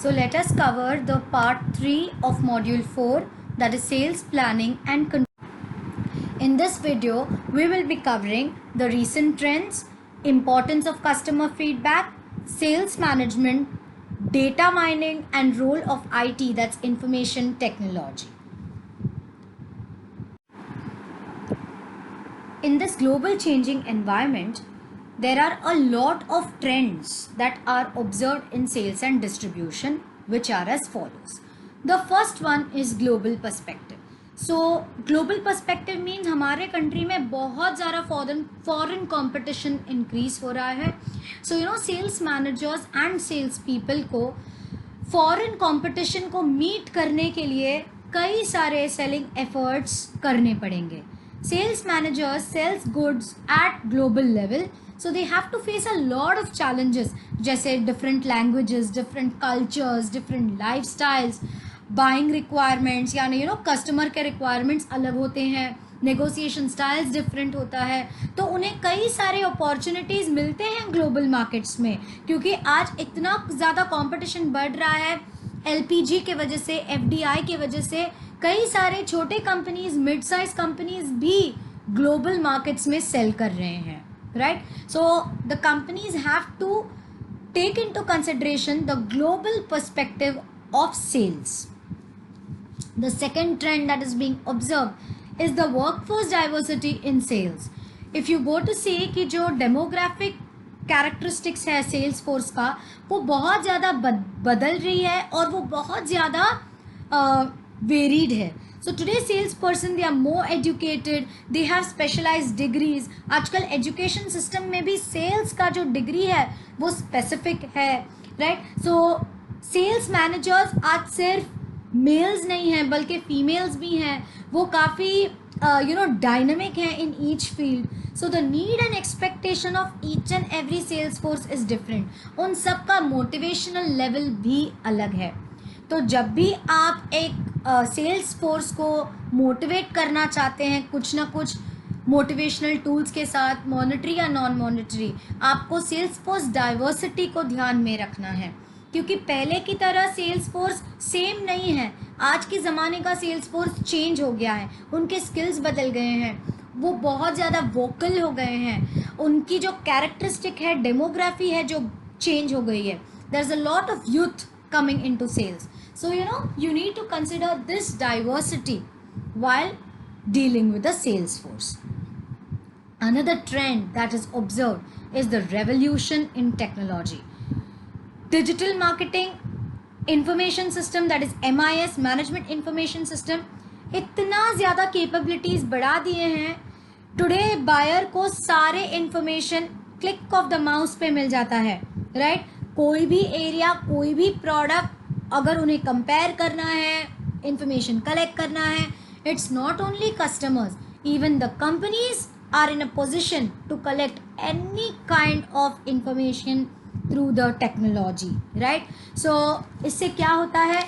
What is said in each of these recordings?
So let us cover the part 3 of module 4, that is sales planning and control. In this video, we will be covering the recent trends, importance of customer feedback, sales management, data mining and role of IT, that's information technology. In this global changing environment, there are a lot of trends that are observed in sales and distribution, which are as follows. The first one is global perspective. So global perspective means हमारे country में बहुत ज़्यादा foreign competition increase हो रहा है. So sales managers and sales people को foreign competition को meet करने के लिए कई सारे सेलिंग एफर्ट्स करने पड़ेंगे. Sales managers sells goods at global level, so they have to face a lot of challenges, जैसे different languages, different cultures, different lifestyles, buying requirements, यानी customer के requirements अलग होते हैं, negotiation styles different होता है, तो उन्हें कई सारे opportunities मिलते हैं global markets में, क्योंकि आज इतना ज़्यादा competition बढ़ रहा है. LPG के वजह से, FDI के वजह से कई सारे छोटे कंपनीज, मिड साइज कंपनीज भी ग्लोबल मार्केट्स में सेल कर रहे हैं, right. So the companies have to take into consideration the global perspective of sales. The second trend that is being observe is the workforce diversity in sales. If you go to say कि जो demographic characteristics है sales force का, वो बहुत ज़्यादा बदल रही है और वो बहुत ज़्यादा varied है. So today salesperson they are more educated, they have specialized degrees. आजकल एजुकेशन सिस्टम में भी सेल्स का जो डिग्री है वो स्पेसिफिक है, राइट. सो सेल्स मैनेजर्स आज सिर्फ मेल्स नहीं हैं बल्कि फीमेल्स भी हैं. वो काफ़ी डायनामिक हैं in each field. So the need and expectation of each and every sales force is different. उन सब का मोटिवेशनल लेवल भी अलग है. तो जब भी आप एक सेल्स फोर्स को मोटिवेट करना चाहते हैं कुछ ना कुछ मोटिवेशनल टूल्स के साथ, मॉनेटरी या नॉन मॉनेटरी, आपको सेल्स फोर्स डाइवर्सिटी को ध्यान में रखना है, क्योंकि पहले की तरह सेल्स फोर्स सेम नहीं है. आज के ज़माने का सेल्स फोर्स चेंज हो गया है, उनके स्किल्स बदल गए हैं, वो बहुत ज़्यादा वोकल हो गए हैं, उनकी जो कैरेक्टरिस्टिक है, डेमोग्राफी है जो चेंज हो गई है. There is a lot of youth coming into sales. So you need to consider this diversity while dealing with the sales force. Another trend that is observed is the revolution in technology. Digital marketing information system, that is MIS, management information system, इतना ज़्यादा capabilities बढ़ा दिए हैं. Today buyer को सारे information click of the mouse पे मिल जाता है, right? कोई भी एरिया, कोई भी प्रोडक्ट अगर उन्हें कंपेयर करना है, इंफॉर्मेशन कलेक्ट करना है, it's not only customers, even the companies are in a position to collect any kind of information through the technology, right. So इससे क्या होता है,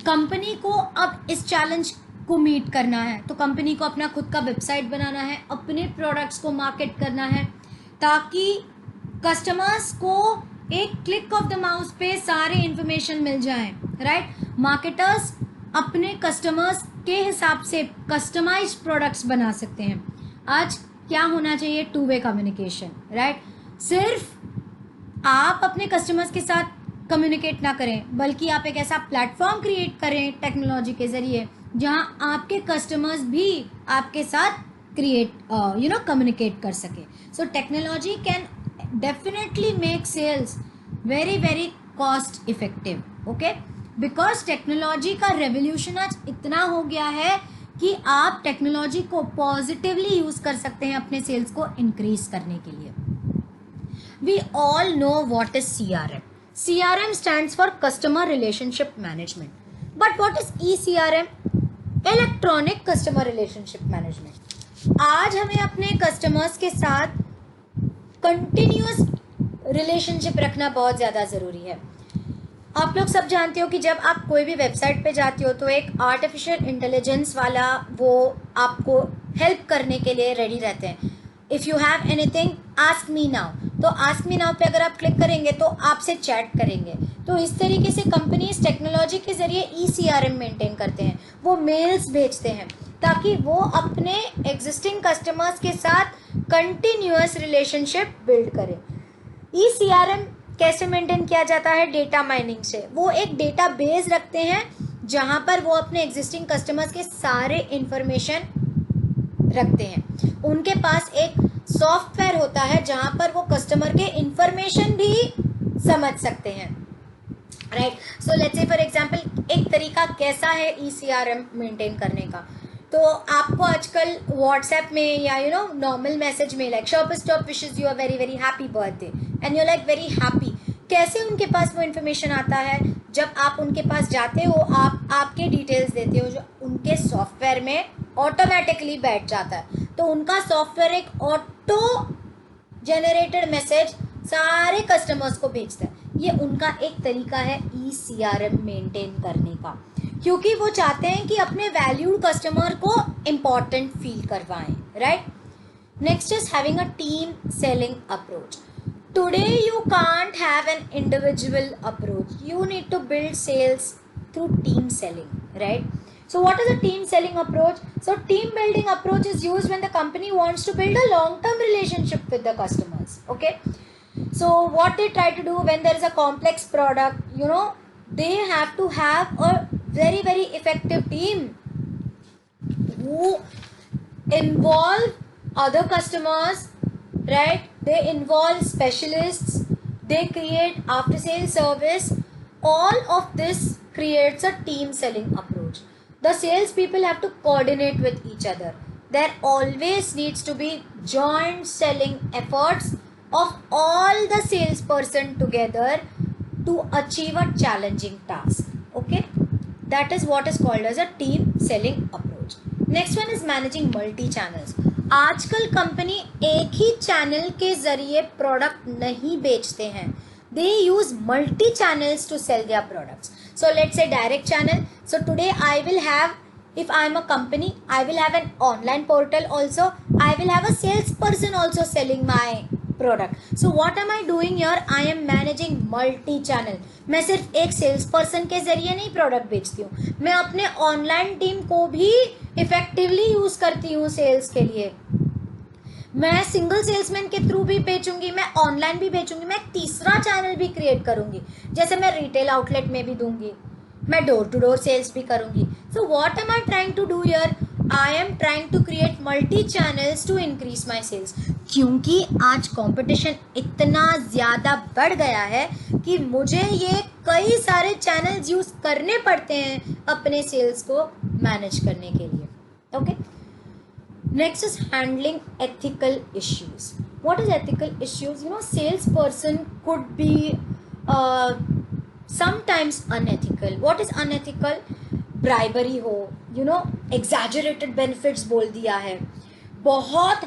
कंपनी को अब इस चैलेंज को मीट करना है, तो कंपनी को अपना खुद का वेबसाइट बनाना है, अपने प्रोडक्ट्स को मार्केट करना है, ताकि कस्टमर्स को एक क्लिक ऑफ द माउस पे सारे इंफॉर्मेशन मिल जाए, राइट. मार्केटर्स अपने कस्टमर्स के हिसाब से कस्टमाइज प्रोडक्ट्स बना सकते हैं. आज क्या होना चाहिए, टू वे कम्युनिकेशन, राइट. सिर्फ आप अपने कस्टमर्स के साथ कम्युनिकेट ना करें, बल्कि आप एक ऐसा प्लेटफॉर्म क्रिएट करें टेक्नोलॉजी के ज़रिए जहां आपके कस्टमर्स भी आपके साथ कम्युनिकेट कर सके. So technology can definitely make sales very cost effective, okay, because technology का रेवोल्यूशन आज इतना हो गया है कि आप टेक्नोलॉजी को पॉजिटिवली यूज़ कर सकते हैं अपने सेल्स को इंक्रीज करने के लिए. We all know what is CRM. CRM stands for Customer Relationship Management. But what is ECRM? Electronic Customer Relationship Management. आज हमें अपने कस्टमर्स के साथ कंटिन्यूअस रिलेशनशिप रखना बहुत ज़्यादा ज़रूरी है. आप लोग सब जानते हो कि जब आप कोई भी वेबसाइट पे जाते हो तो एक आर्टिफिशियल इंटेलिजेंस वाला वो आपको हेल्प करने के लिए रेडी रहते हैं. If you have anything ask me now, तो आस्क मी नाउ पे अगर आप क्लिक करेंगे तो आपसे चैट करेंगे. तो इस तरीके से कंपनीज टेक्नोलॉजी के ज़रिए ECRM मेंटेन करते हैं, वो मेल्स भेजते हैं ताकि वो अपने एग्जिस्टिंग कस्टमर्स के साथ कंटिन्यूअस रिलेशनशिप बिल्ड करें। ECRM कैसे मेंटेन किया जाता है? डेटा माइनिंग से। वो एक डेटा बेस रखते हैं जहाँ पर वो अपने एग्जिस्टिंग कस्टमर्स के सारे इंफॉर्मेशन रखते हैं। उनके पास एक सॉफ्टवेयर होता है जहाँ पर वो कस्टमर के इंफॉर्मेशन भी समझ सकते हैं, राइट। सो लेट्स से फॉर एग्जांपल एक तरीका कैसा है ECRM मेंटेन करने का। तो आपको आजकल व्हाट्सएप में या नॉर्मल मैसेज में like shop stop wishes you a very very happy birthday and you like very happy, कैसे उनके पास वो इन्फॉर्मेशन आता है? जब आप उनके पास जाते हो, आप आपके डिटेल्स देते हो जो उनके सॉफ्टवेयर में ऑटोमेटिकली बैठ जाता है। तो उनका सॉफ्टवेयर एक ऑटो जनरेटेड मैसेज सारे कस्टमर्स को भेजता है। ये उनका एक तरीका है ECRM मेंटेन करने का, क्योंकि वो चाहते हैं कि अपने वैल्यूड कस्टमर को इम्पॉर्टेंट फील करवाएं, right. Next is having a team selling approach. Today you can't have an individual approach. You need to build sales through team selling, right? So what is a team selling approach? So team building approach is used when the company wants to build a long-term relationship with the customers, okay? So what they try to do when there is a complex product, they have to have a very, very effective team who involve other customers, right? They involve specialists, they create after sales service. All of this creates a team selling approach. The sales people have to coordinate with each other. There always needs to be joint selling efforts of all the salesperson together to achieve a challenging task, okay? That is what is called as a team selling approach. Next one is managing multi channels. आजकल company एक ही channel के जरिए product नहीं बेचते हैं, they use multi channels to sell their products. So let's say direct channel. So today I will have, if I am a company, I will have an online portal also, I will have a salesperson also selling my product. So what am I doing here? I am managing multi channel. मैं सिर्फ एक sales person के जरिए नहीं product बेचती हूँ, मैं अपने ऑनलाइन टीम को भी इफेक्टिवली यूज करती हूँ सेल्स के लिए. मैं सिंगल सेल्समैन के थ्रू भी बेचूंगी, मैं ऑनलाइन भी बेचूंगी, मैं एक तीसरा चैनल भी क्रिएट करूंगी, जैसे मैं रिटेल आउटलेट में भी दूंगी, मैं डोर टू डोर सेल्स भी करूंगी. So what am I trying to do here? I am trying to create multi channels to increase my sales. क्योंकि आज कंपटीशन इतना ज़्यादा बढ़ गया है कि मुझे ये कई सारे चैनल्स यूज करने पड़ते हैं अपने सेल्स को मैनेज करने के लिए. Okay, next is handling ethical issues. What is ethical issues? Sales person could be sometimes unethical. What is unethical? Bribery हो, exaggerated benefits बोल दिया है, बहुत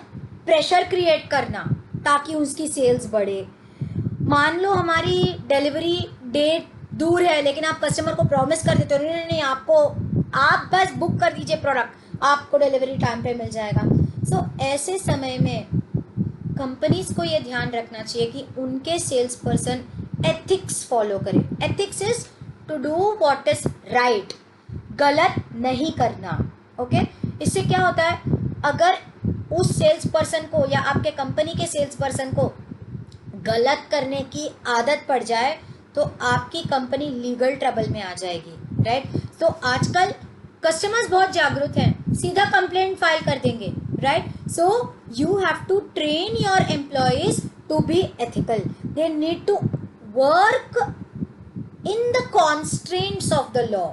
प्रेशर क्रिएट करना ताकि उसकी सेल्स बढ़े. मान लो हमारी डिलीवरी डेट दूर है लेकिन आप कस्टमर को प्रॉमिस कर देते हो नहीं आपको, आप बस बुक कर दीजिए प्रोडक्ट, आपको डिलीवरी टाइम पे मिल जाएगा. सो ऐसे समय में कंपनीज को ये ध्यान रखना चाहिए कि उनके सेल्स पर्सन एथिक्स फॉलो करें. Ethics is to do what is right, गलत नहीं करना. ओके, इससे क्या होता है, अगर उस सेल्स पर्सन को या आपके कंपनी के सेल्स पर्सन को गलत करने की आदत पड़ जाए तो आपकी कंपनी लीगल ट्रबल में आ जाएगी, राइट. तो आजकल कस्टमर्स बहुत जागरूक हैं, सीधा कंप्लेंट फाइल कर देंगे, right. So you have to train your employees to be ethical. They need to work in the constraints of the law.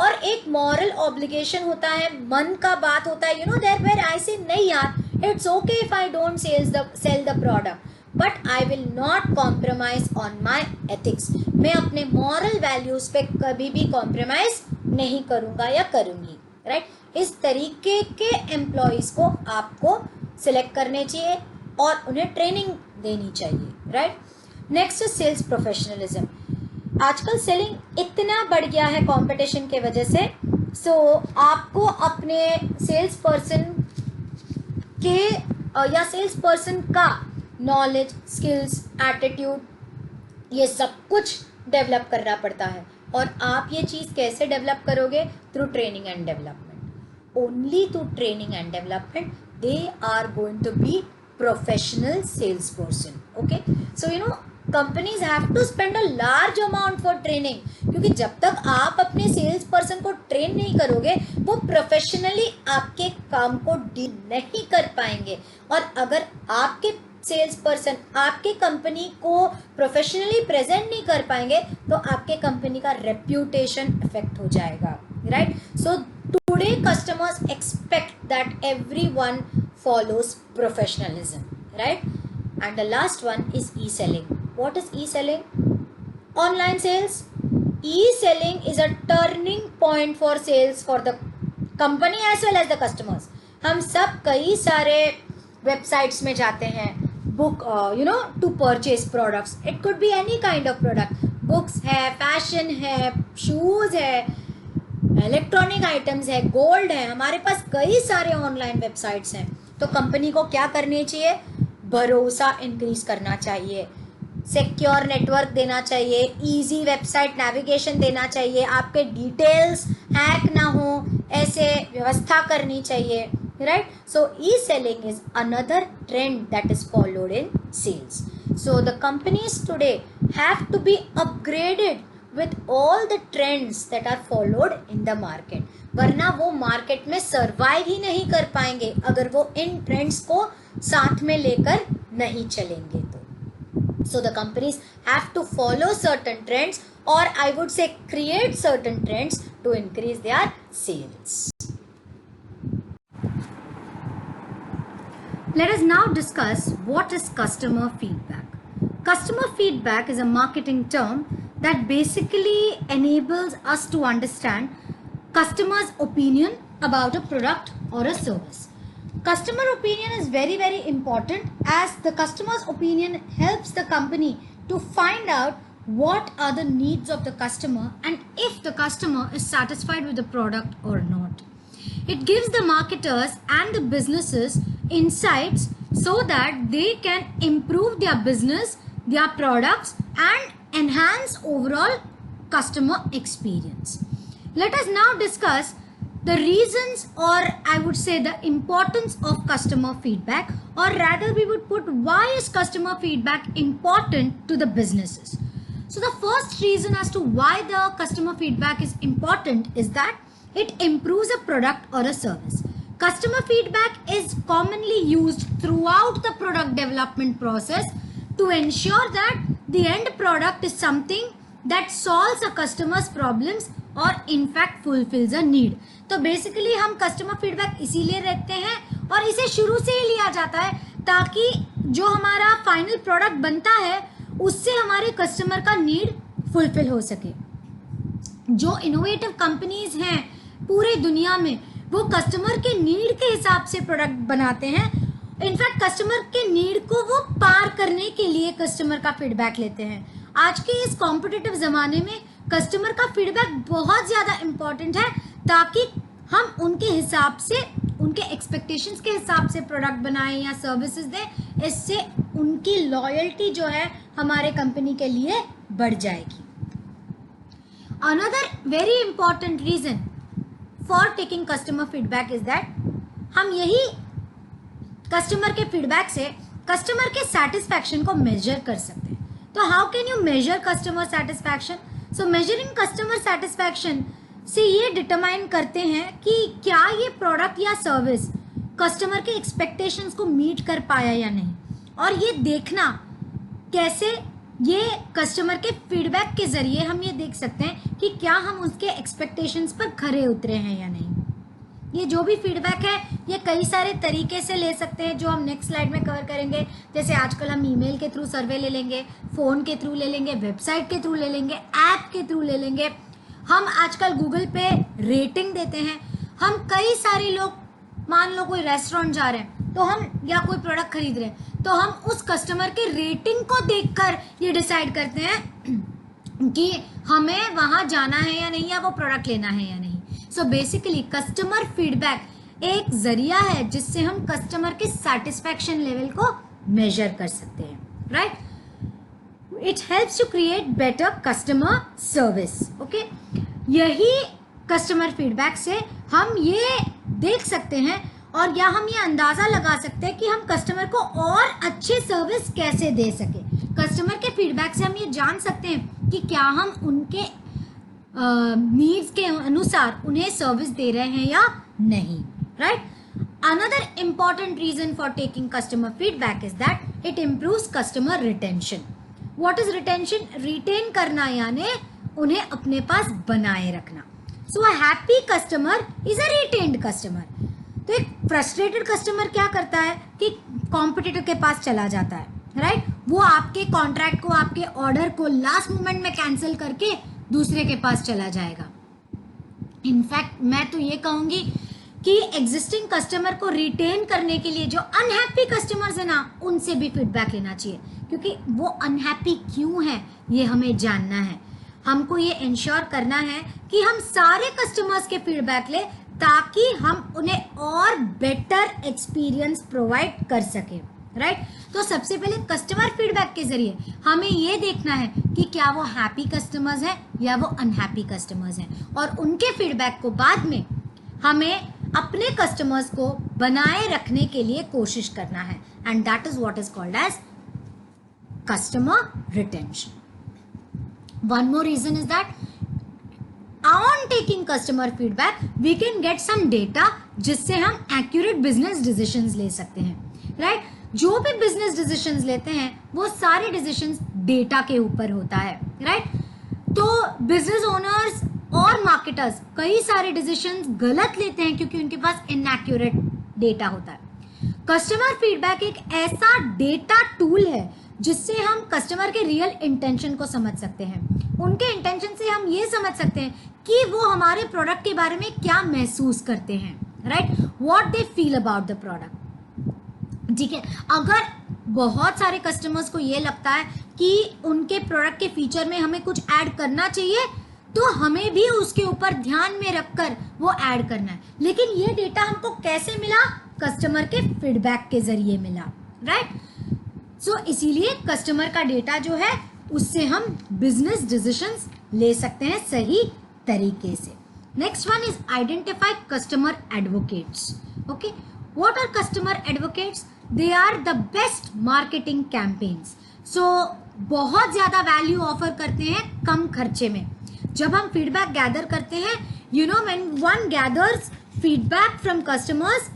और एक मॉरल ऑब्लिगेशन होता है, मन का बात होता है, देयर वेयर आई से नहीं यार, it's okay if I don't sell the product but I will not compromise on my ethics. मैं अपने मॉरल वैल्यूज पे कभी भी कॉम्प्रोमाइज नहीं करूँगा या करूँगी, राइट. इस तरीके के एम्प्लॉयज़ को आपको सिलेक्ट करने चाहिए और उन्हें ट्रेनिंग देनी चाहिए, right. Next is sales professionalism. आजकल सेलिंग इतना बढ़ गया है कंपटीशन के वजह से. सो आपको अपने सेल्स पर्सन के या सेल्स पर्सन का नॉलेज, स्किल्स, एटीट्यूड, ये सब कुछ डेवलप करना पड़ता है। और आप ये चीज़ कैसे डेवलप करोगे? Through training and development. Only through training and development they are going to be professional sales person. Okay, so you know companies have to spend a large amount for training, क्योंकि जब तक आप अपने sales person को train नहीं करोगे वो professionally आपके काम को डील नहीं कर पाएंगे। और अगर आपके सेल्स पर्सन आपके कंपनी को प्रोफेशनली प्रेजेंट नहीं कर पाएंगे तो आपके कंपनी का रेप्यूटेशन इफेक्ट हो जाएगा, right? So today customers expect that everyone follows professionalism, right? And the last one is e-selling. What is e-selling? Online sales. E-selling is a turning point for sales for the company as well as the customers. हम सब कई सारे websites में जाते हैं book to purchase products. It could be any kind of product. Books है, fashion है, shoes है, इलेक्ट्रॉनिक आइटम्स है, गोल्ड है. हमारे पास कई सारे ऑनलाइन वेबसाइट्स हैं. तो कंपनी को क्या करनी चाहिए? भरोसा इंक्रीज करना चाहिए, सिक्योर नेटवर्क देना चाहिए, इजी वेबसाइट नेविगेशन देना चाहिए, आपके डिटेल्स हैक ना हो ऐसे व्यवस्था करनी चाहिए, right? So e selling is another trend that is followed in sales. So the companies today have to be upgraded with all the trends that are followed in the market, वरना वो market में survive ही नहीं कर पाएंगे अगर वो इन trends को साथ में लेकर नहीं चलेंगे. तो so the companies have to follow certain trends, or I would say create certain trends to increase their sales. Let us now discuss what is customer feedback. Customer feedback is a marketing term that basically enables us to understand customers' opinion about a product or a service. Customer opinion is very, very important, as the customer's opinion helps the company to find out what are the needs of the customer and if the customer is satisfied with the product or not. It gives the marketers and the businesses insights so that they can improve their business, their products, and enhance overall customer experience. Let us now discuss the reasons, or I would say the importance of customer feedback, or rather we would put why is customer feedback important to the businesses. So the first reason as to why the customer feedback is important is that it improves a product or a service. Customer feedback is commonly used throughout the product development process to ensure that the end product is something that solves a customer's problems or in fact fulfills a need. तो basically हम customer feedback इसीलिए रखते हैं और इसे शुरू से ही लिया जाता है ताकि जो हमारा फाइनल प्रोडक्ट बनता है उससे हमारे कस्टमर का नीड फुलफिल हो सके. जो इनोवेटिव कंपनीज हैं पूरे दुनिया में वो कस्टमर के नीड के हिसाब से प्रोडक्ट बनाते हैं. इनफैक्ट कस्टमर के नीड को वो पार करने के लिए कस्टमर का फीडबैक लेते हैं. आज के इस कॉम्पिटिटिव ज़माने में कस्टमर का फीडबैक बहुत ज़्यादा इम्पॉर्टेंट है ताकि हम उनके हिसाब से, उनके एक्सपेक्टेशंस के हिसाब से प्रोडक्ट बनाएं या सर्विसेज दें. इससे उनकी लॉयल्टी जो है हमारे कंपनी के लिए बढ़ जाएगी. Another very important reason for taking customer feedback is that हम यही कस्टमर के फीडबैक से कस्टमर के सेटिस्फैक्शन को मेजर कर सकते हैं. तो how can you measure customer satisfaction? So measuring customer satisfaction से ये डिटरमाइन करते हैं कि क्या ये प्रोडक्ट या सर्विस कस्टमर के एक्सपेक्टेशंस को मीट कर पाया या नहीं. और ये देखना कैसे, ये कस्टमर के फीडबैक के ज़रिए हम ये देख सकते हैं कि क्या हम उसके एक्सपेक्टेशंस पर खरे उतरे हैं या नहीं. ये जो भी फीडबैक है ये कई सारे तरीके से ले सकते हैं जो हम नेक्स्ट स्लाइड में कवर करेंगे. जैसे आजकल हम ईमेल के थ्रू सर्वे ले लेंगे, फ़ोन के थ्रू ले लेंगे, वेबसाइट के थ्रू ले लेंगे, ऐप के थ्रू ले लेंगे. हम आजकल गूगल पे रेटिंग देते हैं. हम कई सारे लोग, मान लो कोई रेस्टोरेंट जा रहे हैं तो हम, या कोई प्रोडक्ट खरीद रहे हैं तो हम उस कस्टमर के रेटिंग को देखकर ये डिसाइड करते हैं कि हमें वहाँ जाना है या नहीं, या वो प्रोडक्ट लेना है या नहीं. सो बेसिकली कस्टमर फीडबैक एक जरिया है जिससे हम कस्टमर के सेटिस्फैक्शन लेवल को मेजर कर सकते हैं, right? It helps to create better customer service. Okay, यही कस्टमर फीडबैक से हम ये देख सकते हैं और या हम ये अंदाज़ा लगा सकते हैं कि हम कस्टमर को और अच्छे सर्विस कैसे दे सके। कस्टमर के फीडबैक से हम ये जान सकते हैं कि क्या हम उनके नीड्स के अनुसार उन्हें सर्विस दे रहे हैं या नहीं, right. Another important reason for taking customer feedback is that it improves customer retention. What is retention? Retain करना यानी उन्हें अपने पास बनाए रखना। So a happy customer is a retained customer. तो एक फ्रस्ट्रेटेड कस्टमर क्या करता है कि कॉम्पिटिटर के पास चला जाता है, राइट। वो आपके कॉन्ट्रैक्ट को, आपके ऑर्डर को लास्ट मोमेंट में कैंसिल करके दूसरे के पास चला जाएगा। इनफैक्ट मैं तो ये कहूंगी कि एग्जिस्टिंग कस्टमर को रिटेन करने के लिए जो अनहैप्पी कस्टमर्स है ना, उनसे भी फीडबैक लेना चाहिए, क्योंकि वो अनहैप्पी क्यों है ये हमें जानना है। हमको ये इंश्योर करना है कि हम सारे कस्टमर्स के फीडबैक ले ताकि हम उन्हें और बेटर एक्सपीरियंस प्रोवाइड कर सकें, राइट। तो सबसे पहले कस्टमर फीडबैक के जरिए हमें ये देखना है कि क्या वो हैप्पी कस्टमर्स हैं या वो अनहैप्पी कस्टमर्स हैं, और उनके फीडबैक को बाद में हमें अपने कस्टमर्स को बनाए रखने के लिए कोशिश करना है, and that is what is called as customer retention. One more reason is that on taking customer feedback we can get some data जिससे हम accurate business decisions ले सकते हैं, right? जो भी business decisions लेते हैं वो सारे decisions data के ऊपर होता है, right? तो business owners और marketers कई सारे decisions गलत लेते हैं क्योंकि उनके पास inaccurate data होता है। Customer feedback एक ऐसा data tool है जिससे हम कस्टमर के रियल इंटेंशन को समझ सकते हैं। उनके इंटेंशन से हम ये समझ सकते हैं कि वो हमारे प्रोडक्ट के बारे में क्या महसूस करते हैं, right, what they feel about the product. ठीक है, अगर बहुत सारे कस्टमर्स को ये लगता है कि उनके प्रोडक्ट के फीचर में हमें कुछ ऐड करना चाहिए, तो हमें भी उसके ऊपर ध्यान में रखकर वो ऐड करना है। लेकिन ये डेटा हमको कैसे मिला? कस्टमर के फीडबैक के जरिए मिला, राइट। सो इसीलिए कस्टमर का डेटा जो है उससे हम बिजनेस डिसीजंस ले सकते हैं सही तरीके से। Next one is identify customer advocates. Okay, what are customer advocates? They are the best marketing campaigns. So बहुत ज़्यादा वैल्यू ऑफर करते हैं कम खर्चे में। जब हम फीडबैक गैदर करते हैं, you know, when one gathers feedback from customers,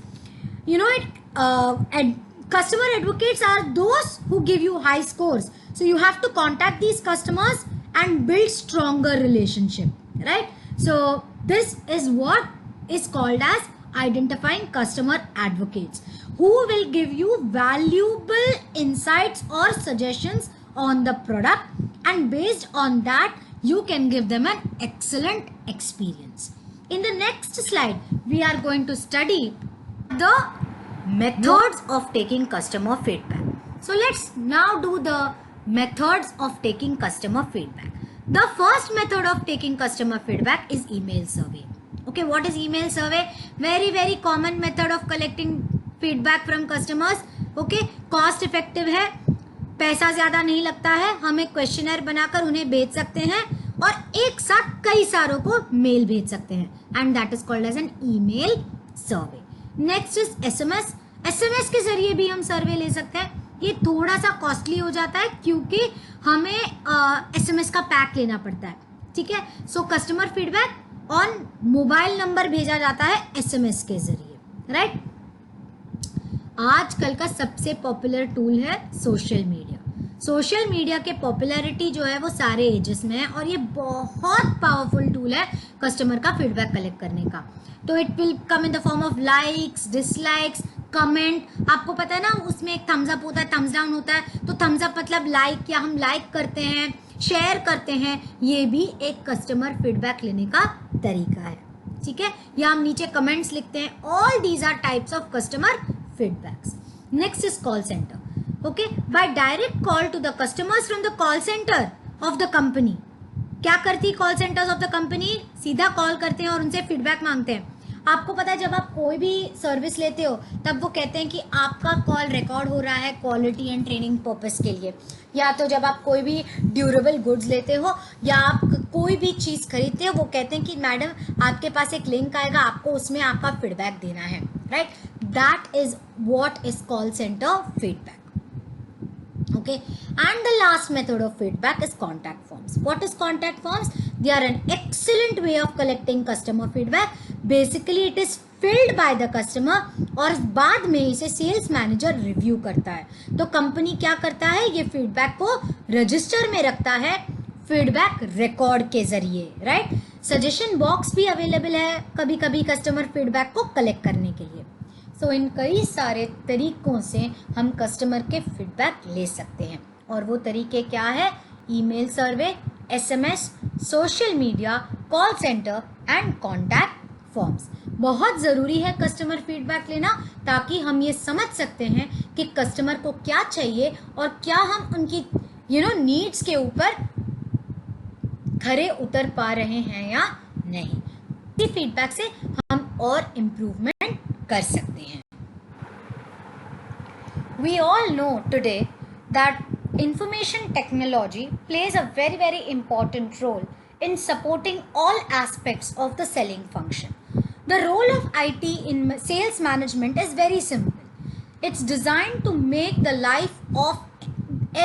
you know it customer advocates are those who give you high scores, so you have to contact these customers and build stronger relationship, right? So this is what is called as identifying customer advocates, who will give you valuable insights or suggestions on the product, and based on that you can give them an excellent experience. In the next slide we are going to study the methods of taking customer feedback. So let's now do the methods of taking customer feedback. The first method of taking customer feedback is email survey. Okay, what is email survey? Very common method of collecting feedback from customers. Okay, cost effective है, पैसा ज़्यादा नहीं लगता है, हम एक questionnaire बनाकर उन्हें भेज सकते हैं और एक साथ कई सारों को मेल भेज सकते हैं, and that is called as an email survey. Next is SMS. SMS के जरिए भी हम सर्वे ले सकते हैं। ये थोड़ा सा कॉस्टली हो जाता है क्योंकि हमें एसएमएस का पैक लेना पड़ता है, ठीक है। So customer feedback on mobile number भेजा जाता है एसएमएस के जरिए, राइट। आजकल का सबसे पॉपुलर टूल है सोशल मीडिया। सोशल मीडिया के पॉपुलैरिटी जो है वो सारे एजेस में है और ये बहुत पावरफुल टूल है कस्टमर का फीडबैक कलेक्ट करने का। तो it will come in the form of likes, dislikes, comment. आपको पता है ना, उसमें एक थम्स अप होता है, थम्स डाउन होता है। तो थम्स अप मतलब लाइक, या हम लाइक करते हैं, शेयर करते हैं, ये भी एक कस्टमर फीडबैक लेने का तरीका है, ठीक है। या हम नीचे कमेंट्स लिखते हैं। All these are types of customer feedbacks. Next is call centre. Okay, by direct call to the customers from the call centre of the company. क्या करती call centres of the company? सीधा call करते हैं और उनसे feedback मांगते हैं। आपको पता है जब आप कोई भी सर्विस लेते हो तब वो कहते हैं कि आपका कॉल रिकॉर्ड हो रहा है क्वालिटी एंड ट्रेनिंग पर्पस के लिए, या तो जब आप कोई भी ड्यूरेबल गुड्स लेते हो या आप कोई भी चीज़ खरीदते हो वो कहते हैं कि मैडम आपके पास एक लिंक आएगा, आपको उसमें आपका फीडबैक देना है, right? That is what is call centre feedback. Okay, and the last method of feedback is contact forms. What is contact forms? They are an excellent way of collecting customer feedback. Basically it is filled by the customer और बाद में इसे sales manager review करता है. तो company क्या करता है, ये फीडबैक को रजिस्टर में रखता है फीडबैक रिकॉर्ड के जरिए, राइट? सजेशन बॉक्स भी अवेलेबल है कभी कभी कस्टमर फीडबैक को कलेक्ट करने के लिए. तो इन कई सारे तरीकों से हम कस्टमर के फीडबैक ले सकते हैं, और वो तरीके क्या है? Email survey, SMS, social media, call centre and contact forms. बहुत ज़रूरी है कस्टमर फीडबैक लेना ताकि हम ये समझ सकते हैं कि कस्टमर को क्या चाहिए और क्या हम उनकी नीड्स के ऊपर खरे उतर पा रहे हैं या नहीं. इसी फीडबैक से हम और इम्प्रूवमेंट कर सकते हैं. We all know today that information technology plays a very important role in supporting all aspects of the selling function. The role of IT in sales management is very simple. It's designed to make the life of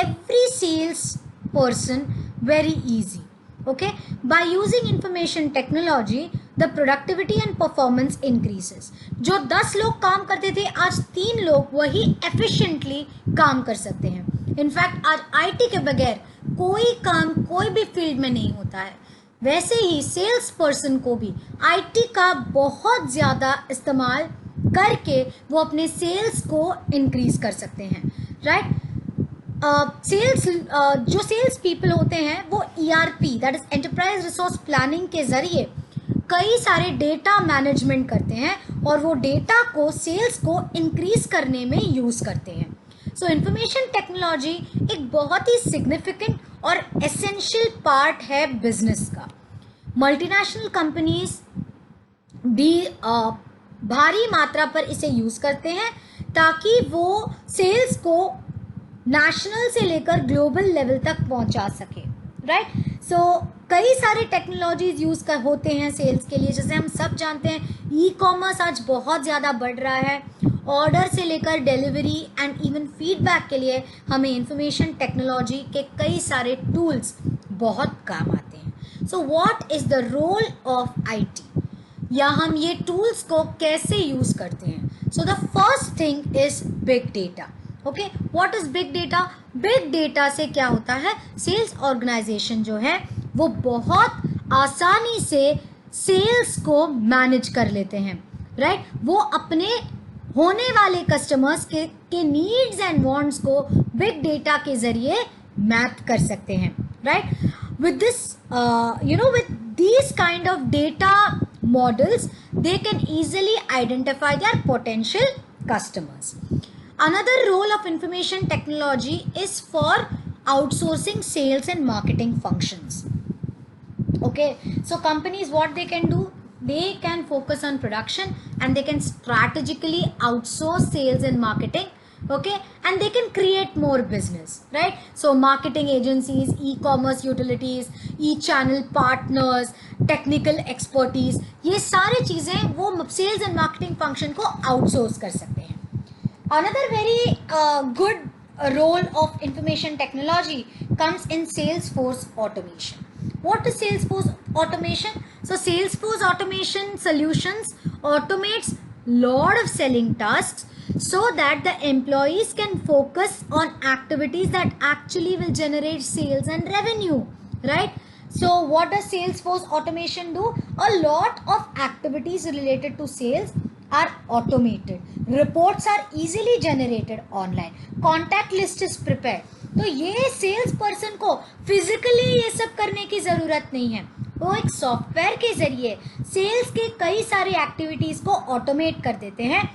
every sales person very easy. Okay, by using information technology the productivity and performance increases. जो 10 लोग काम करते थे आज 3 लोग वही efficiently काम कर सकते हैं. इनफैक्ट आज IT के बगैर कोई काम कोई भी फील्ड में नहीं होता है. वैसे ही सेल्स पर्सन को भी IT का बहुत ज़्यादा इस्तेमाल करके वो अपने सेल्स को इंक्रीज कर सकते हैं, राइट? जो सेल्स पीपल होते हैं वो ERP that is enterprise resource planning के जरिए कई सारे डेटा मैनेजमेंट करते हैं और वो डेटा को सेल्स को इंक्रीज करने में यूज करते हैं. सो इंफॉर्मेशन टेक्नोलॉजी एक बहुत ही सिग्निफिकेंट और एसेंशियल पार्ट है बिजनेस का. मल्टीनेशनल कंपनीज भी भारी मात्रा पर इसे यूज करते हैं ताकि वो सेल्स को नेशनल से लेकर ग्लोबल लेवल तक पहुंचा सके, राइट? सो कई सारे टेक्नोलॉजीज यूज होते हैं सेल्स के लिए. जैसे हम सब जानते हैं ई कॉमर्स आज बहुत ज़्यादा बढ़ रहा है. ऑर्डर से लेकर डिलीवरी एंड इवन फीडबैक के लिए हमें इंफॉर्मेशन टेक्नोलॉजी के कई सारे टूल्स बहुत काम आते हैं. So what is the role of IT, या हम ये टूल्स को कैसे यूज़ करते हैं? So the first thing is big data. Okay, what is big data? Big data से क्या होता है, सेल्स ऑर्गेनाइजेशन जो है वो बहुत आसानी से सेल्स को मैनेज कर लेते हैं, राइट? वो अपने होने वाले कस्टमर्स के नीड्स एंड वांट्स को बिग डेटा के जरिए मैप कर सकते हैं, right? With this with these kind of data models they can easily identify their potential customers. Another role of information technology is for outsourcing sales and marketing functions. Okay, so companies, what they can do, they can focus on production and they can strategically outsource sales and marketing. Okay, and they can create more business, right? So marketing agencies, e-commerce utilities, e-channel partners, technical expertise, ये सारे चीज़ें वो sales and marketing function को outsource कर सकते हैं. Another very good role of information technology comes in Salesforce automation. What is Salesforce automation? So Salesforce automation solutions automates lot of selling tasks so that the employees can focus on activities that actually will generate sales and revenue, right? So what does Salesforce automation do? A lot of activities related to sales are automated. Reports are easily generated online. Contact list is prepared. तो ये sales person को physically ये सब करने की ज़रूरत नहीं है. वो एक सॉफ्टवेयर के ज़रिए सेल्स के कई सारे एक्टिविटीज़ को ऑटोमेट कर देते हैं.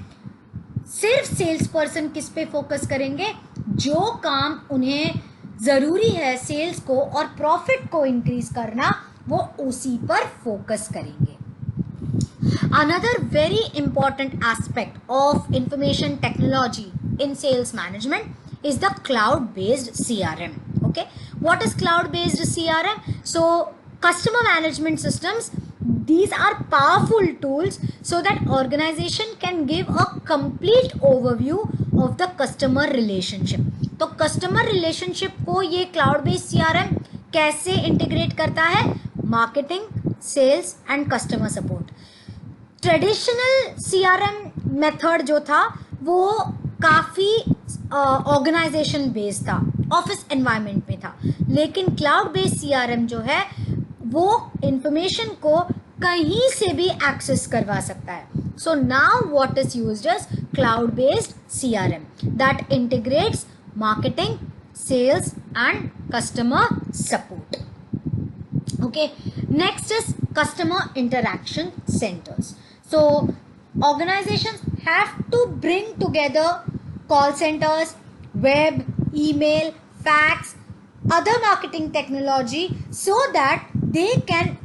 सिर्फ सेल्स पर्सन किस पे फोकस करेंगे? जो काम उन्हें ज़रूरी है सेल्स को और प्रॉफिट को इंक्रीज करना, वो उसी पर फोकस करेंगे. Another very important aspect of information technology in sales management is the cloud-based CRM. Okay, what is cloud-based CRM? So customer management systems, these are powerful tools so that organization can give a complete overview of the customer relationship. तो customer relationship को ये cloud-based CRM कैसे integrate करता है? Marketing, sales and customer support. Traditional CRM method जो था वो काफ़ी ऑर्गेनाइजेशन बेस्ड था, ऑफिस एनवायरनमेंट में था, लेकिन क्लाउड बेस्ड सीआरएम जो है वो इंफॉर्मेशन को कहीं से भी एक्सेस करवा सकता है. So now what is used as cloud based CRM that integrates marketing, sales and customer support. Okay, next is customer interaction centers. So organizations have to bring together call centers, web, email, fax, other marketing technology so that they can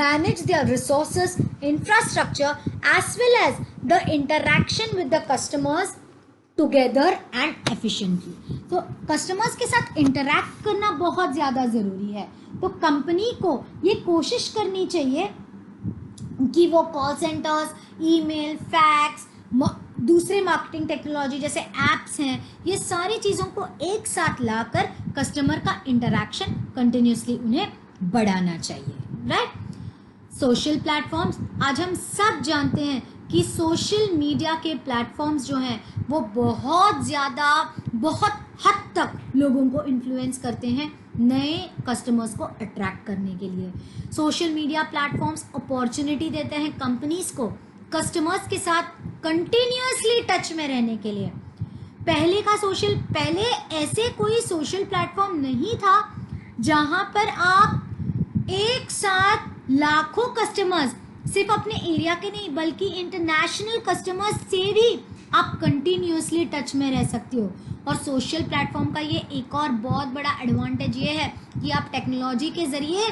manage their resources, infrastructure as well as the interaction with the customers together and efficiently. तो customers के साथ interact करना बहुत ज़्यादा ज़रूरी है. तो company को ये कोशिश करनी चाहिए कि वो कॉल सेंटर्स, ईमेल, फैक्स, दूसरे मार्केटिंग टेक्नोलॉजी जैसे ऐप्स हैं, ये सारी चीज़ों को एक साथ लाकर कस्टमर का इंटरैक्शन कंटिन्यूसली उन्हें बढ़ाना चाहिए. राइट. सोशल प्लेटफॉर्म्स, आज हम सब जानते हैं कि सोशल मीडिया के प्लेटफॉर्म्स जो हैं वो बहुत ज़्यादा, बहुत हद तक लोगों को इन्फ्लुएंस करते हैं नए कस्टमर्स को अट्रैक्ट करने के लिए. सोशल मीडिया प्लेटफॉर्म्स अपॉर्चुनिटी देते हैं कंपनीज को कस्टमर्स के साथ कंटिन्यूअसली टच में रहने के लिए. पहले ऐसे कोई सोशल प्लेटफॉर्म नहीं था जहां पर आप एक साथ लाखों कस्टमर्स, सिर्फ अपने एरिया के नहीं बल्कि इंटरनेशनल कस्टमर्स से भी आप कंटिन्यूअसली टच में रह सकते हो. और सोशल प्लेटफॉर्म का ये एक और बहुत बड़ा एडवांटेज ये है कि आप टेक्नोलॉजी के ज़रिए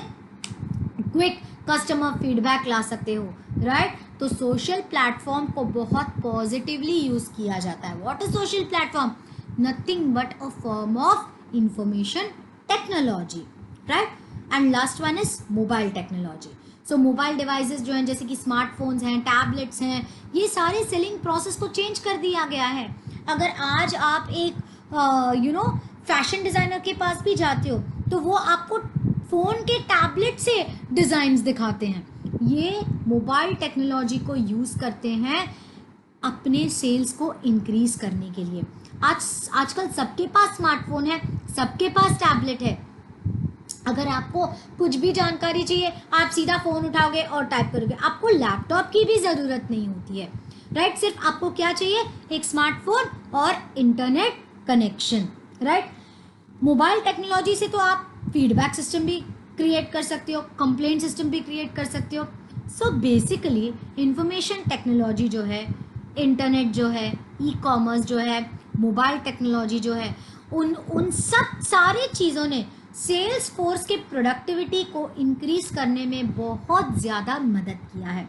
क्विक कस्टमर फीडबैक ला सकते हो. राइट. तो सोशल प्लेटफॉर्म को बहुत पॉजिटिवली यूज़ किया जाता है. What is social platform? Nothing but a form of information technology. Right. And last one is mobile technology. So mobile devices जो हैं जैसे कि स्मार्टफोन्स हैं, टैबलेट्स हैं, ये सारे सेलिंग प्रोसेस को चेंज कर दिया गया है. अगर आज आप एक फैशन डिज़ाइनर के पास भी जाते हो तो वो आपको फ़ोन के टैबलेट से डिज़ाइंस दिखाते हैं. ये मोबाइल टेक्नोलॉजी को यूज़ करते हैं अपने सेल्स को इंक्रीज करने के लिए. आजकल सबके पास स्मार्टफोन है, सबके पास टैबलेट है. अगर आपको कुछ भी जानकारी चाहिए आप सीधा फ़ोन उठाओगे और टाइप करोगे. आपको लैपटॉप की भी ज़रूरत नहीं होती है. राइट. सिर्फ आपको क्या चाहिए? एक स्मार्टफोन और internet connection. Right. Mobile technology से तो आप फीडबैक सिस्टम भी क्रिएट कर सकते हो, कंप्लेंट सिस्टम भी क्रिएट कर सकते हो. सो बेसिकली इंफॉर्मेशन टेक्नोलॉजी जो है, इंटरनेट जो है, ई कॉमर्स जो है, मोबाइल टेक्नोलॉजी जो है, उन सब सारे चीज़ों ने सेल्स फोर्स के प्रोडक्टिविटी को इंक्रीज करने में बहुत ज़्यादा मदद किया है.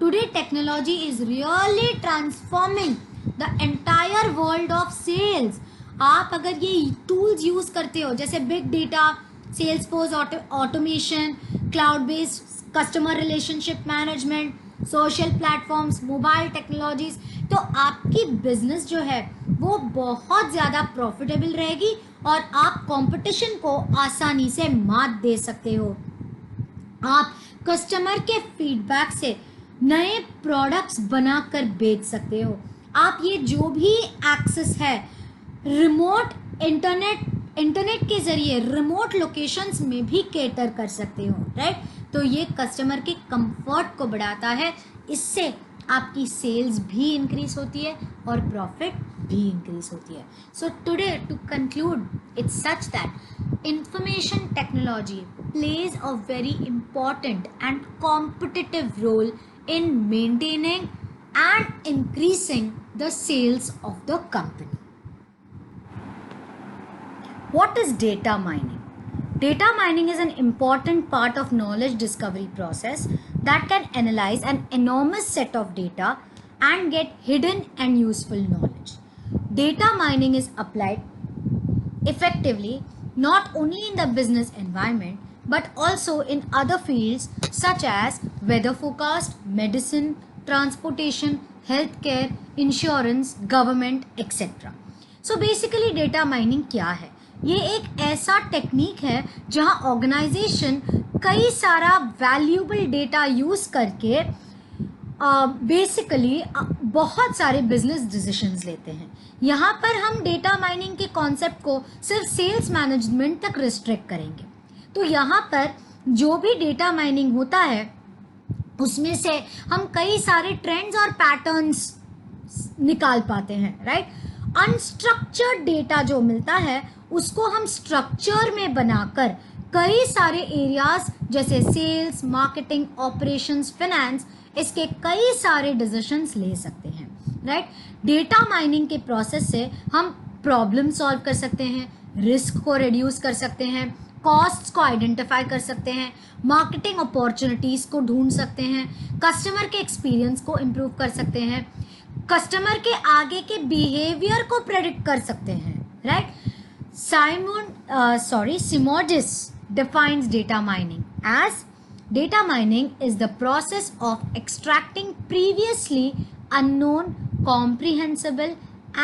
Today technology is really transforming the entire world of sales. आप अगर ये टूल्स यूज़ करते हो जैसे big data, sales force automation, cloud based customer relationship management, social platforms, mobile technologies, तो आपकी बिजनेस जो है वो बहुत ज़्यादा प्रॉफिटेबल रहेगी और आप कंपटीशन को आसानी से मात दे सकते हो. आप कस्टमर के फीडबैक से नए प्रोडक्ट्स बनाकर बेच सकते हो. आप ये जो भी एक्सेस है रिमोट इंटरनेट के ज़रिए रिमोट लोकेशंस में भी केटर कर सकते हो. राइट. तो ये कस्टमर के कंफर्ट को बढ़ाता है. इससे आपकी सेल्स भी इंक्रीज होती है और प्रॉफिट भी इंक्रीज होती है. So today to conclude it's such that information technology plays a very important and competitive role in maintaining and increasing the sales of the company. What is data mining? Data mining is an important part of knowledge discovery process that can analyze an enormous set of data and get hidden and useful knowledge. Data mining is applied effectively not only in the business environment but also in other fields such as weather forecast, medicine, transportation, healthcare, insurance, government, etc. So basically data mining क्या है? ये एक ऐसा technique है जहां organisation कई सारा valuable data use करके बेसिकली बहुत सारे बिजनेस डिसीजंस लेते हैं. यहाँ पर हम डेटा माइनिंग के कॉन्सेप्ट को सिर्फ सेल्स मैनेजमेंट तक रिस्ट्रिक्ट करेंगे. तो यहाँ पर जो भी डेटा माइनिंग होता है उसमें से हम कई सारे ट्रेंड्स और पैटर्न्स निकाल पाते हैं, राइट. अनस्ट्रक्चर्ड डेटा जो मिलता है उसको हम स्ट्रक्चर में बनाकर कई सारे एरियाज जैसे सेल्स, मार्केटिंग, ऑपरेशंस, फाइनेंस, इसके कई सारे डिसीजंस ले सकते हैं, राइट. डेटा माइनिंग के प्रोसेस से हम प्रॉब्लम सॉल्व कर सकते हैं, रिस्क को रिड्यूस कर सकते हैं, कॉस्ट्स को आइडेंटिफाई कर सकते हैं, मार्केटिंग अपॉर्चुनिटीज़ को ढूंढ सकते हैं, कस्टमर के एक्सपीरियंस को इम्प्रूव कर सकते हैं, कस्टमर के आगे के बिहेवियर को प्रेडिक्ट कर सकते हैं, right. Simodis defines data mining as data mining is the process of extracting previously unknown, comprehensible,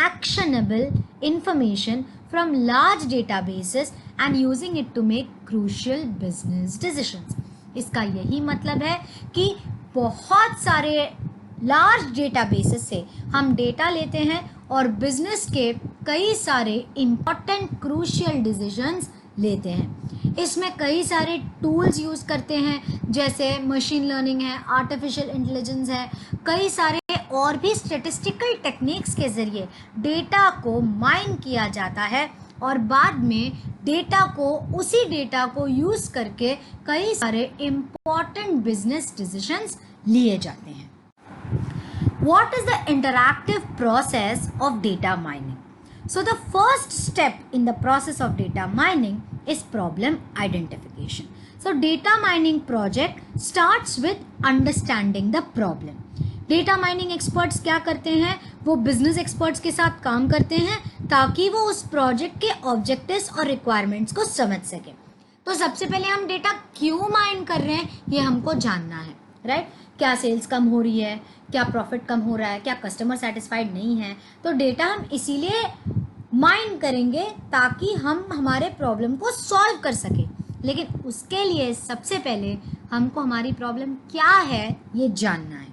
actionable information from large databases and using it to make crucial business decisions. इसका यही मतलब है कि बहुत सारे लार्ज डेटाबेसेस से हम data लेते हैं और बिजनेस के कई सारे इम्पॉर्टेंट क्रूशियल डिसीजंस लेते हैं. इसमें कई सारे टूल्स यूज़ करते हैं जैसे मशीन लर्निंग है, आर्टिफिशियल इंटेलिजेंस है, कई सारे और भी स्टैटिस्टिकल टेक्निक्स के ज़रिए डेटा को माइन किया जाता है और बाद में उसी डेटा को यूज़ करके कई सारे इम्पॉर्टेंट बिजनेस डिसीजंस लिए जाते हैं. What is the interactive process of data mining? So the first step in the process of data mining is problem identification. So data mining project starts with understanding the problem. Data mining experts क्या करते हैं? वो business experts के साथ काम करते हैं ताकि वो उस project के objectives और requirements को समझ सके. तो सबसे पहले हम डेटा क्यों माइन कर रहे हैं ये हमको जानना है, राइट. क्या सेल्स कम हो रही है, क्या प्रॉफिट कम हो रहा है, क्या कस्टमर सेटिस्फाइड नहीं है. तो डेटा हम इसीलिए माइन करेंगे ताकि हम हमारे प्रॉब्लम को सॉल्व कर सकें. लेकिन उसके लिए सबसे पहले हमको हमारी प्रॉब्लम क्या है ये जानना है.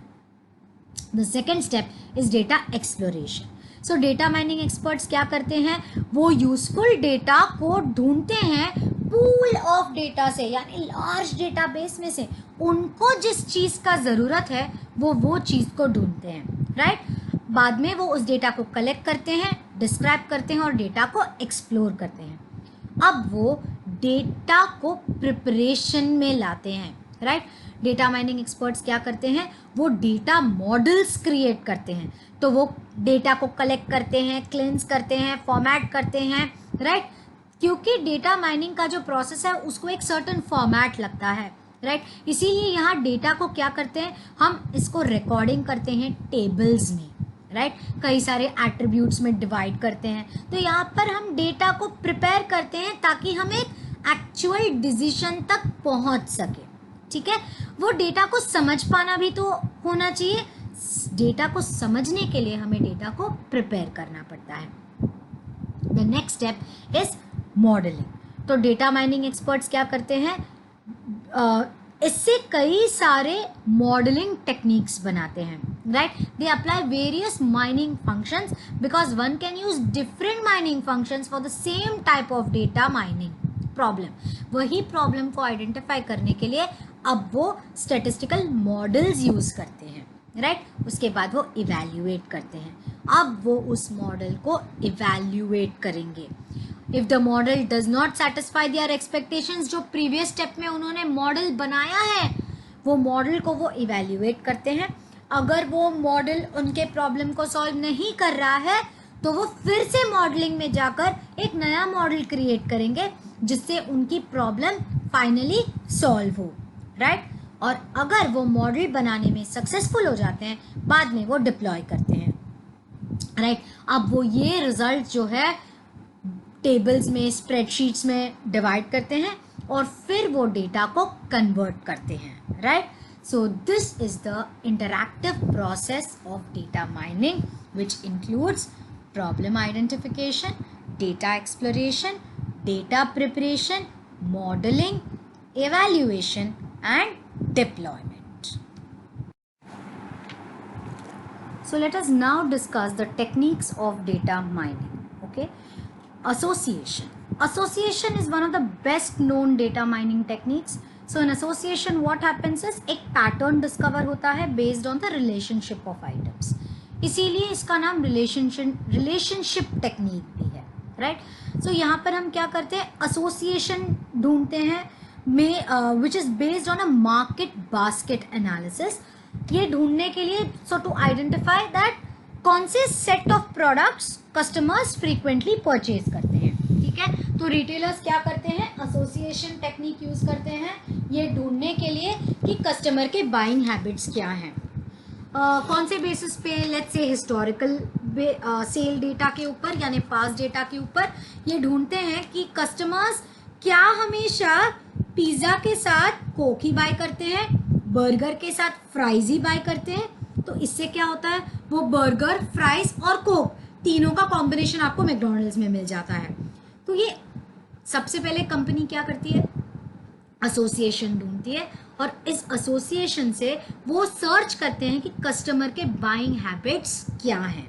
The second step is data exploration. So data mining experts क्या करते हैं? वो यूजफुल डेटा को ढूंढते हैं पूल ऑफ डेटा से, यानी लार्ज डेटाबेस में से उनको जिस चीज़ का ज़रूरत है वो चीज़ को ढूंढते हैं, राइट. बाद में वो उस डेटा को कलेक्ट करते हैं, डिस्क्राइब करते हैं और डेटा को एक्सप्लोर करते हैं. अब वो डेटा को प्रिपरेशन में लाते हैं, राइट. डेटा माइनिंग एक्सपर्ट्स क्या करते हैं? वो डेटा मॉडल्स क्रिएट करते हैं. तो वो डेटा को कलेक्ट करते हैं, क्लेंस करते हैं, फॉर्मेट करते हैं, राइट. क्योंकि डेटा माइनिंग का जो प्रोसेस है उसको एक सर्टन फॉर्मेट लगता है, राइट. इसीलिए यहाँ डेटा को क्या करते हैं? हम इसको रिकॉर्डिंग करते हैं टेबल्स में, राइट. कई सारे एट्रीब्यूट्स में डिवाइड करते हैं. तो यहाँ पर हम डेटा को प्रिपेयर करते हैं ताकि हम एक एक्चुअल डिसीजन तक पहुँच सके, ठीक है. वो डेटा को समझ पाना भी तो होना चाहिए. डेटा को समझने के लिए हमें डेटा को प्रिपेयर करना पड़ता है. The next step is modelling. तो डेटा माइनिंग एक्सपर्ट्स क्या करते हैं? इससे कई सारे मॉडलिंग टेक्निक्स बनाते हैं, right. They apply various mining functions because one can use different mining functions for the same type of data mining problem. वही प्रॉब्लम को आइडेंटिफाई करने के लिए अब वो स्टैटिस्टिकल मॉडल्स यूज करते हैं, राइट. उसके बाद वो इवैल्यूएट करते हैं. अब वो उस मॉडल को इवैल्यूएट करेंगे. If the model does not satisfy their expectations, जो प्रीवियस स्टेप में उन्होंने मॉडल बनाया है वो मॉडल को वो इवैल्यूएट करते हैं. अगर वो मॉडल उनके प्रॉब्लम को सॉल्व नहीं कर रहा है तो वो फिर से मॉडलिंग में जाकर एक नया मॉडल क्रिएट करेंगे जिससे उनकी प्रॉब्लम फाइनली सॉल्व हो, राइट. और अगर वो मॉडल बनाने में सक्सेसफुल हो जाते हैं, बाद में वो डिप्लॉय करते हैं, राइट। अब वो ये रिजल्ट जो है टेबल्स में, स्प्रेडशीट्स में डिवाइड करते हैं और फिर वो डेटा को कन्वर्ट करते हैं, right. So this is the interactive process of data mining which includes problem identification, data exploration, data preparation, modelling, evaluation and deployment. So let us now discuss the techniques of data mining. Okay, association. Association is one of the best known data mining techniques. So in association what happens is एक pattern discover होता है based on the relationship of items. इसीलिए इसका नाम relationship technique भी है, right? So यहाँ पर हम क्या करते हैं, association ढूंढते हैं में which is based on a market basket analysis. ये ढूंढने के लिए so to identify that कौन से set of products customers frequently purchase करते हैं, ठीक है। तो retailers क्या करते हैं, association technique यूज करते हैं ये ढूंढने के लिए कि कस्टमर के बाइंग हैबिट्स क्या हैं, कौन से बेसिस पे, let's say historical cell data के ऊपर यानी पास्ट डेटा के ऊपर ये ढूंढते हैं कि कस्टमर्स क्या हमेशा पिज्ज़ा के साथ कोक ही बाय करते हैं, बर्गर के साथ फ्राइज ही बाय करते हैं। तो इससे क्या होता है, वो बर्गर, फ्राइज और कोक तीनों का कॉम्बिनेशन आपको मैकडॉनल्ड्स में मिल जाता है। तो ये सबसे पहले कंपनी क्या करती है, एसोसिएशन ढूंढती है और इस एसोसिएशन से वो सर्च करते हैं कि कस्टमर के बाइंग हैबिट्स क्या हैं।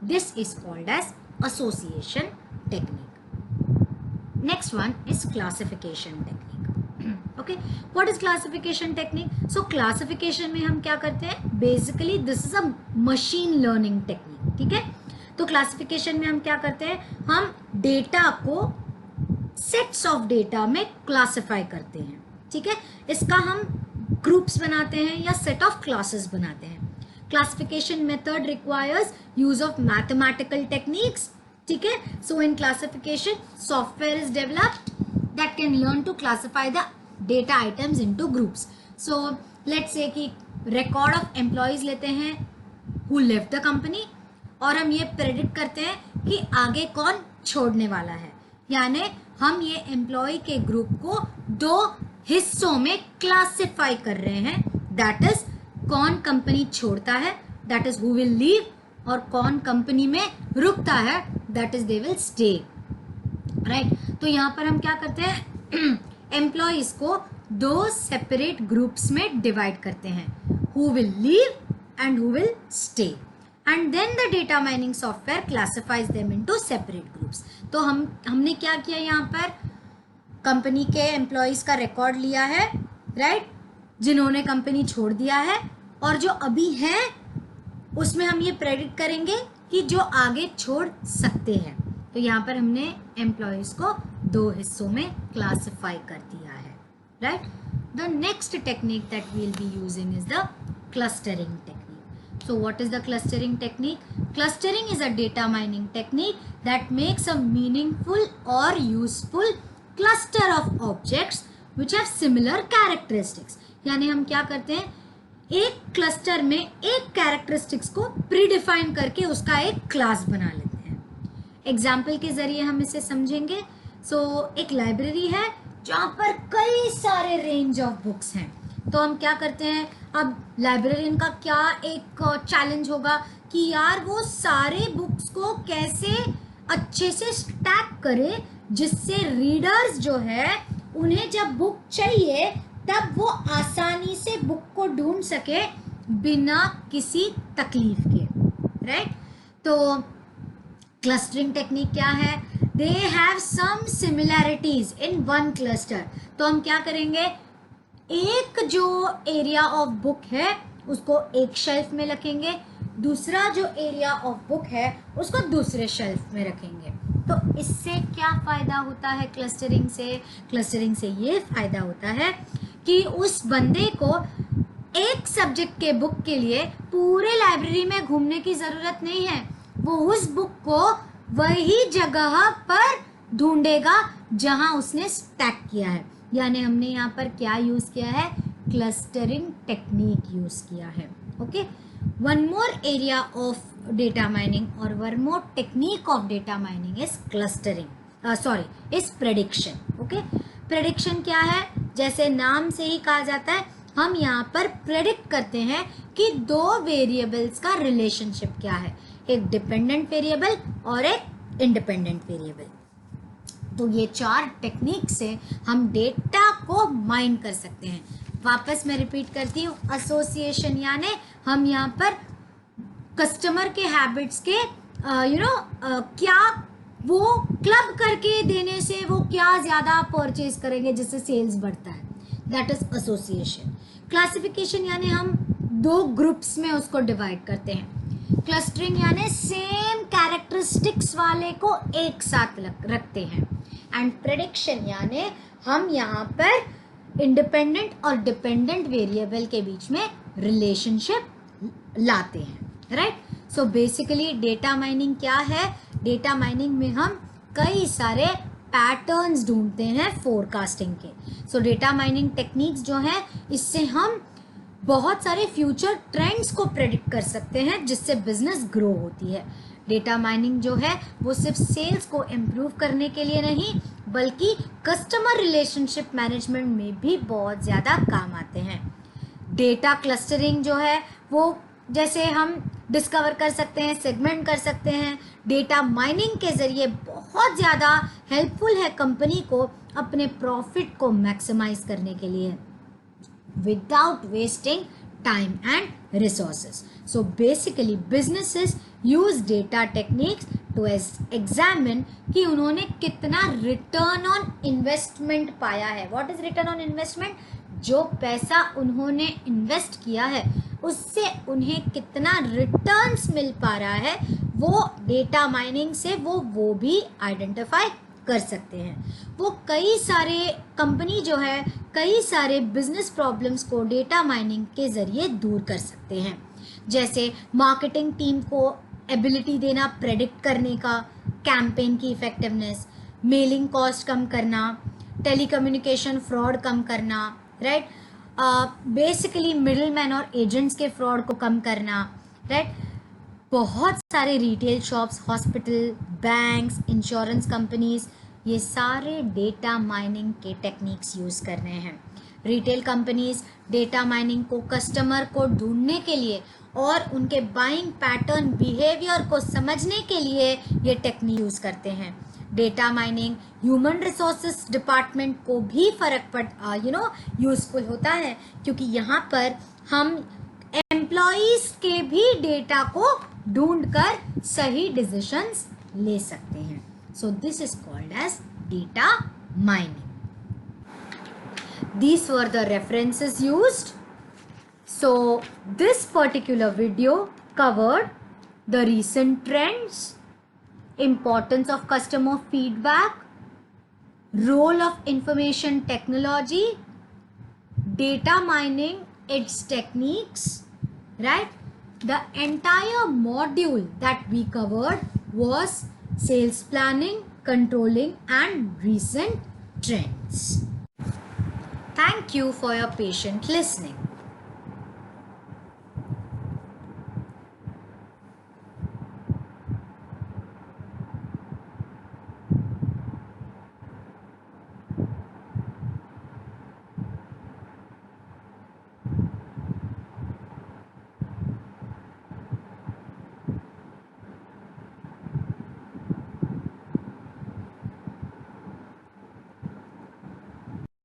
This is called as association technique. Next one is classification technique. Okay, what is classification technique? So classification में हम क्या करते हैं, basically this is a machine learning technique, ठीक है। तो क्लासिफिकेशन में हम क्या करते हैं, हम डेटा को सेट्स ऑफ डेटा में क्लासिफाई करते हैं, ठीक है। इसका हम ग्रुप्स बनाते हैं या सेट ऑफ क्लासेस बनाते हैं। Classification method requires use of mathematical techniques, ठीक है। So in classification software is developed that can learn to classify the data items into groups. So let's say कि रिकॉर्ड ऑफ एम्प्लॉयज लेते हैं who left the company और हम ये predict करते हैं कि आगे कौन छोड़ने वाला है, यानी हम ये एम्प्लॉय के ग्रुप को दो हिस्सों में क्लासिफाई कर रहे हैं, दैट इज कौन कंपनी छोड़ता है, that is who will leave, और कौन कंपनी में रुकता है, that is they will stay, right. तो यहाँ पर हम क्या करते हैं, एम्प्लॉयज को दो सेपरेट ग्रुप्स में डिवाइड करते हैं, who will leave and who will stay, and then the data mining software classifies them into separate groups. तो हमने क्या किया, यहाँ पर कंपनी के एम्प्लॉयज का रिकॉर्ड लिया है, राइट, जिन्होंने कंपनी छोड़ दिया है, और जो अभी हैं उसमें हम ये प्रेडिक्ट करेंगे कि जो आगे छोड़ सकते हैं। तो यहाँ पर हमने एम्प्लॉयज को दो हिस्सों में क्लासिफाई कर दिया है, right. The next technique that we will be using is the clustering technique. So what is the clustering technique? Clustering is a data mining technique that makes a meaningful or useful cluster of objects which have similar characteristics. यानी हम क्या करते हैं, एक cluster में एक characteristics को predefine करके उसका एक क्लास बना लेते हैं। एग्जाम्पल के जरिए हम इसे समझेंगे। एक लाइब्रेरी है जहाँ पर कई सारे रेंज ऑफ बुक्स हैं, तो हम क्या करते हैं, अब लाइब्रेरियन का क्या एक चैलेंज होगा कि यार वो सारे बुक्स को कैसे अच्छे से स्टैक करे जिससे रीडर्स जो है उन्हें जब बुक चाहिए तब वो आसानी से बुक को ढूंढ सके बिना किसी तकलीफ के, राइट। तो क्लस्टरिंग टेक्निक क्या है, they have some similarities in one cluster. तो हम क्या करेंगे, एक जो एरिया ऑफ बुक है उसको एक शेल्फ में रखेंगे, दूसरा जो एरिया ऑफ बुक है उसको दूसरे शेल्फ में रखेंगे। तो इससे क्या फ़ायदा होता है क्लस्टरिंग से? क्लस्टरिंग से ये फ़ायदा होता है कि उस बंदे को एक सब्जेक्ट के बुक के लिए पूरे लाइब्रेरी में घूमने की ज़रूरत नहीं है, वो उस बुक को वही जगह पर ढूंढेगा जहां उसने स्टैक किया है। यानी हमने यहाँ पर क्या यूज़ किया है, क्लस्टरिंग टेक्निक यूज किया है. Okay, one more area of data mining और one more technique of data mining is clustering, is prediction. Okay, prediction क्या है? जैसे नाम से ही कहा जाता है, हम यहाँ पर प्रेडिक्ट करते हैं कि दो वेरिएबल्स का रिलेशनशिप क्या है, एक डिपेंडेंट वेरिएबल और एक इंडिपेंडेंट वेरिएबल. तो ये 4 टेक्निक से हम डेटा को माइन कर सकते हैं. वापस मैं रिपीट करती हूँ, एसोसिएशन यानी हम यहाँ पर कस्टमर के हैबिट्स के क्या वो क्लब करके देने से वो क्या ज़्यादा परचेज करेंगे जिससे सेल्स बढ़ता है, दैट इज एसोसिएशन. क्लासिफिकेशन यानी हम 2 ग्रुप्स में उसको डिवाइड करते हैं. क्लस्टरिंग यानी सेम कैरेक्टरिस्टिक्स वाले को एक साथ रखते हैं. एंड प्रेडिक्शन यानी हम यहाँ पर इंडिपेंडेंट और डिपेंडेंट वेरिएबल के बीच में रिलेशनशिप लाते हैं. Right, so basically data mining क्या है? डेटा माइनिंग में हम कई सारे पैटर्न्स ढूंढते हैं फोरकास्टिंग के. सो डेटा माइनिंग टेक्निक्स जो हैं, इससे हम बहुत सारे फ्यूचर ट्रेंड्स को प्रेडिक्ट कर सकते हैं जिससे बिजनेस ग्रो होती है. डेटा माइनिंग जो है वो सिर्फ सेल्स को इम्प्रूव करने के लिए नहीं बल्कि कस्टमर रिलेशनशिप मैनेजमेंट में भी बहुत ज़्यादा काम आते हैं. डेटा क्लस्टरिंग जो है वो जैसे हम डिस्कवर कर सकते हैं, सेगमेंट कर सकते हैं. डेटा माइनिंग के ज़रिए बहुत ज़्यादा हेल्पफुल है कंपनी को अपने प्रॉफिट को मैक्सिमाइज करने के लिए without wasting time and resources. So basically businesses use data techniques to examine कि उन्होंने कितना return on investment पाया है. What is return on investment? जो पैसा उन्होंने इन्वेस्ट किया है उससे उन्हें कितना रिटर्न्स मिल पा रहा है, वो डेटा माइनिंग से वो भी आइडेंटिफाई कर सकते हैं. वो कई सारे कंपनी जो है कई सारे बिजनेस प्रॉब्लम्स को डेटा माइनिंग के ज़रिए दूर कर सकते हैं. जैसे मार्केटिंग टीम को एबिलिटी देना प्रेडिक्ट करने का, कैंपेन की इफेक्टिवनेस, मेलिंग कॉस्ट कम करना, टेलीकम्युनिकेशन फ्रॉड कम करना. राइट, बेसिकली मिडलमैन और एजेंट्स के फ्रॉड को कम करना. राइट, बहुत सारे retail shops, hospital, banks, insurance companies, ये सारे डेटा माइनिंग के टेक्निक्स यूज़ कर रहे हैं. रिटेल कंपनीज डेटा माइनिंग को कस्टमर को ढूंढने के लिए और उनके बाइंग पैटर्न, बिहेवियर को समझने के लिए ये टेक्निक यूज़ करते हैं. Data mining human resources department को भी यूज़फुल होता है क्योंकि यहाँ पर हम एम्प्लॉयज़ के भी डेटा को ढूंढकर सही डिसीजंस ले सकते हैं. So this is called as data mining. These were the references used. So this particular video covered the recent trends, importance of customer feedback, role of information technology, data mining, its techniques, right? The entire module that we covered was sales planning, controlling and recent trends. Thank you for your patient listening.